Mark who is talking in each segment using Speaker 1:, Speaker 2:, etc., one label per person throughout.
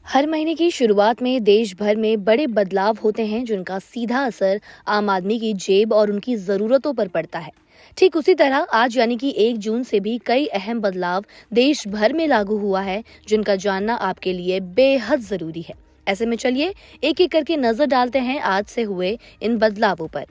Speaker 1: हर महीने की शुरुआत में देश भर में बड़े बदलाव होते हैं जिनका सीधा असर आम आदमी की जेब और उनकी जरूरतों पर पड़ता है। ठीक उसी तरह आज यानी कि 1 जून से भी कई अहम बदलाव देश भर में लागू हुआ है जिनका जानना आपके लिए बेहद जरूरी है। ऐसे में चलिए एक एक करके नजर डालते हैं आज से हुए इन बदलावों पर।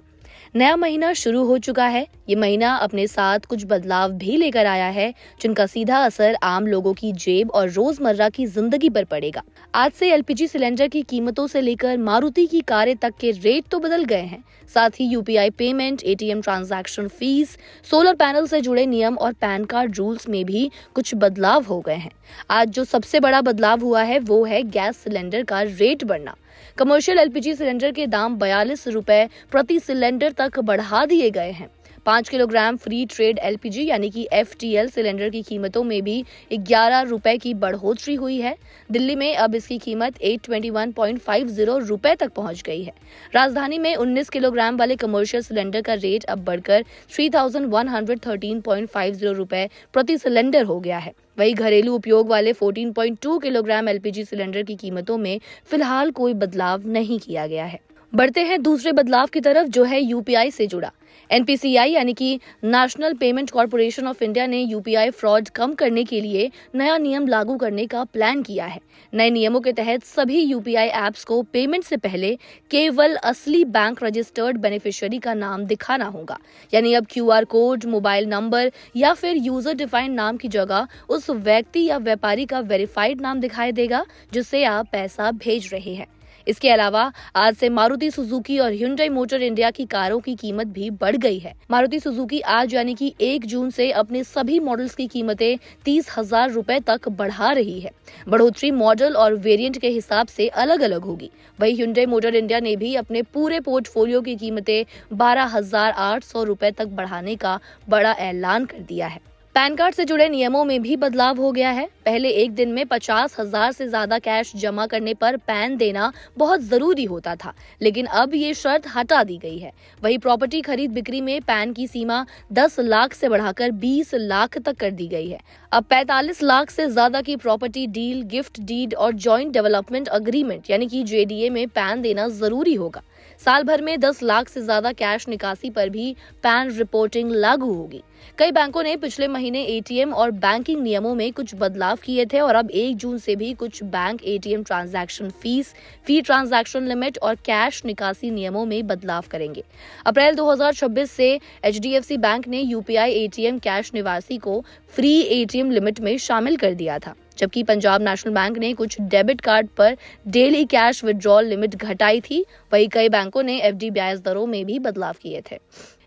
Speaker 1: नया महीना शुरू हो चुका है। ये महीना अपने साथ कुछ बदलाव भी लेकर आया है जिनका सीधा असर आम लोगों की जेब और रोजमर्रा की जिंदगी पर पड़ेगा। आज से एलपीजी सिलेंडर की कीमतों से लेकर मारुति की कारें तक के रेट तो बदल गए हैं। साथ ही UPI payment, ATM transaction fees, solar panel से जुड़े नियम और पैन कार्ड रूल्स में भी कुछ बदलाव हो गए हैं। आज जो सबसे बड़ा बदलाव हुआ है वो है गैस सिलेंडर का रेट बढ़ना। कमर्शियल एलपीजी सिलेंडर के दाम 42 रुपए प्रति सिलेंडर तक बढ़ा दिए गए हैं। 5 किलोग्राम फ्री ट्रेड एलपीजी यानी कि एफटीएल सिलेंडर की कीमतों में भी 11 रुपए की बढ़ोतरी हुई है। दिल्ली में अब इसकी कीमत 821.50 रुपए तक पहुंच गई है। राजधानी में 19 किलोग्राम वाले कमर्शियल सिलेंडर का रेट अब बढ़कर 3113.50 रुपए प्रति सिलेंडर हो गया है। वहीं घरेलू उपयोग वाले 14.2 किलोग्राम एलपीजी सिलेंडर की कीमतों में फिलहाल कोई बदलाव नहीं किया गया है। बढ़ते हैं दूसरे बदलाव की तरफ जो है यूपीआई से जुड़ा। एनपीसीआई यानी कि national payment corporation of India ने यूपीआई फ्रॉड कम करने के लिए नया नियम लागू करने का प्लान किया है। नए नियमों के तहत सभी यूपीआई ऐप्स को पेमेंट से पहले केवल असली बैंक रजिस्टर्ड बेनिफिशियरी का नाम दिखाना होगा। यानी अब क्यूआर कोड, मोबाइल नंबर या फिर यूजर डिफाइंड नाम की जगह उस व्यक्ति या व्यापारी का वेरीफाइड नाम दिखाई देगा जिससे आप पैसा भेज रहे हैं। इसके अलावा आज से मारुति सुजुकी और ह्युंडई मोटर इंडिया की कारों की कीमत भी बढ़ गई है। मारुति सुजुकी आज यानी कि 1 जून से अपने सभी मॉडल्स की कीमतें 30,000 रुपए तक बढ़ा रही है। बढ़ोतरी मॉडल और वेरिएंट के हिसाब से अलग अलग होगी। वहीं ह्युंडई मोटर इंडिया ने भी अपने पूरे पोर्टफोलियो की कीमतें 12,800 रुपए तक बढ़ाने का बड़ा ऐलान कर दिया है। पैन कार्ड से जुड़े नियमों में भी बदलाव हो गया है। पहले एक दिन में 50,000 से ज्यादा कैश जमा करने पर पैन देना बहुत जरूरी होता था, लेकिन अब ये शर्त हटा दी गई है। वहीं प्रॉपर्टी खरीद बिक्री में पैन की सीमा 10 लाख से बढ़ाकर 20 लाख तक कर दी गई है। अब 45 लाख से ज्यादा की प्रॉपर्टी डील, गिफ्ट डीड और जॉइंट डेवलपमेंट अग्रीमेंट यानी कि जेडीए में पैन देना जरूरी होगा। साल भर में 10 लाख से ज्यादा कैश निकासी पर भी पैन रिपोर्टिंग लागू होगी। कई बैंकों ने पिछले महीने एटीएम और बैंकिंग नियमों में कुछ बदलाव किए थे और अब 1 जून से भी कुछ बैंक एटीएम ट्रांजैक्शन फीस, फी ट्रांजैक्शन लिमिट और कैश निकासी नियमों में बदलाव करेंगे। अप्रैल 2026 से एचडीएफसी बैंक ने यूपीआई एटीएम कैश निकासी को फ्री एटीएम लिमिट में शामिल कर दिया था, जबकि पंजाब नेशनल बैंक ने कुछ डेबिट कार्ड पर डेली कैश विड्रॉल लिमिट घटाई थी। वहीं कई बैंकों ने एफडी ब्याज दरों में भी बदलाव किए थे।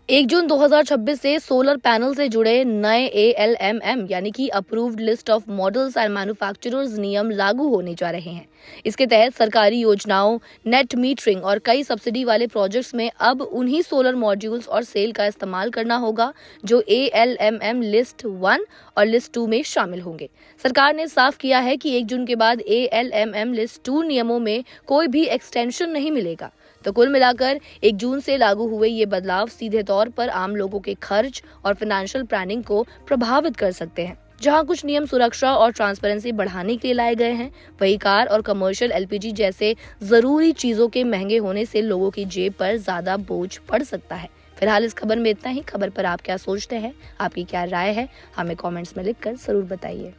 Speaker 1: 1 जून 2026 से सोलर पैनल से जुड़े नए ALMM यानी कि approved list of models and manufacturers नियम लागू होने जा रहे हैं। इसके तहत सरकारी योजनाओं, नेट मीटरिंग और कई सब्सिडी वाले प्रोजेक्ट्स में अब उन्हीं सोलर मॉड्यूल्स और सेल का इस्तेमाल करना होगा जो ALMM लिस्ट 1 और लिस्ट 2 में शामिल होंगे। सरकार ने साफ किया है कि 1 जून के बाद ALMM लिस्ट 2 नियमों में कोई भी एक्सटेंशन नहीं मिलेगा। तो कुल मिलाकर 1 जून से लागू हुए ये बदलाव सीधे तौर पर आम लोगों के खर्च और फाइनेंशियल प्लानिंग को प्रभावित कर सकते हैं। जहां कुछ नियम सुरक्षा और ट्रांसपेरेंसी बढ़ाने के लिए लाए गए हैं, वहीं कार और कमर्शियल एलपीजी जैसे जरूरी चीजों के महंगे होने से लोगों की जेब पर ज्यादा बोझ पड़ सकता है। फिलहाल इस खबर में इतना ही। खबर पर आप क्या सोचते हैं, आपकी क्या राय है, हमें कमेंट्स में लिखकर जरूर बताइए।